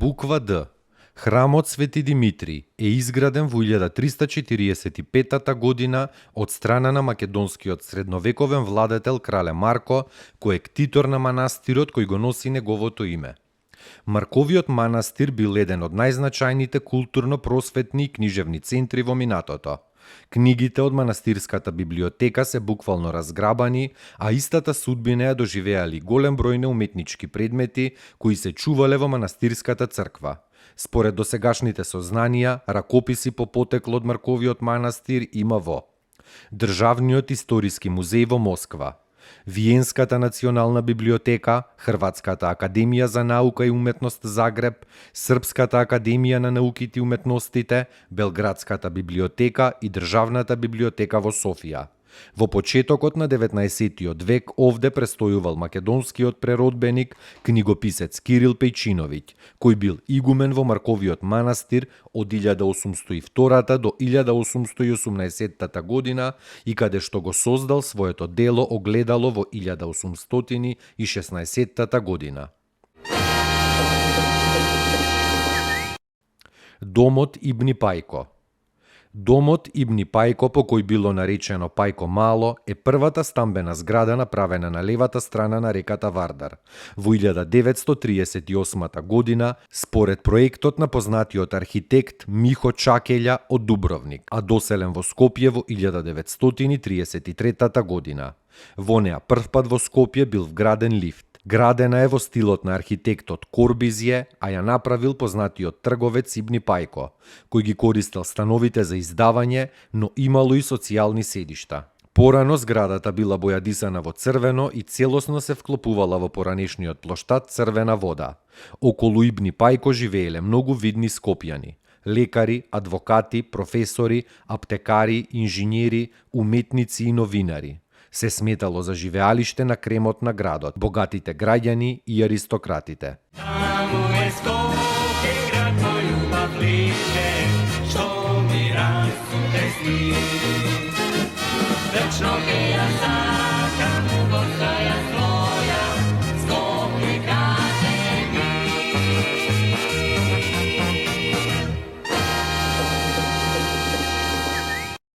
Буква Д. Храмот Свети Димитри е изграден во 1345 година од страна на македонскиот средновековен владетел крале Марко, кој е ктитор на манастирот кој го носи неговото име. Марковиот манастир бил еден од најзначајните културно-просветни и книжевни центри во минатото. Книгите од манастирската библиотека се буквално разграбани, а истата судбина ја доживеали голем број на уметнички предмети кои се чувале во манастирската црква. Според досегашните сознанија, ракописи по потекло од Марковиот манастир има во Државниот историски музеј во Москва, Виенската национална библиотека, Хрватската академија за наука и уметност Загреб, Српската академија на науките и уметностите, Белградската библиотека и Државната библиотека во Софија. Во почетокот на 19 век овде престојувал македонскиот преродбеник, книгописец Кирил Пејчиновиќ, кој бил игумен во Марковиот манастир од 1802 до 1818 година и каде што го создал своето дело Огледало во 1816 година. Домот Ибни Пајко. Домот Ибни Пајко, по кој било наречено Пајко Мало, е првата стамбена зграда направена на левата страна на реката Вардар. Во 1938 година, според проектот на познатиот архитект Михо Чакелја од Дубровник, а доселен во Скопје во 1933 година. Во неа првпат во Скопје бил вграден лифт. Градена е во стилот на архитектот Корбизје, а ја направил познатиот трговец Ибни Пајко, кој ги користел становите за издавање, но имало и социјални седишта. Порано зградата била бојадисана во црвено и целосно се вклопувала во поранешниот плоштад Црвена вода. Околу Ибни Пајко живееле многу видни скопјани: лекари, адвокати, професори, аптекари, инженери, уметници и новинари. Се сметало за живеалиште на кремот на градот, богатите граѓани и аристократите. Таму е Скопје, град мој љубав лише, што ми расуте сни. Вечно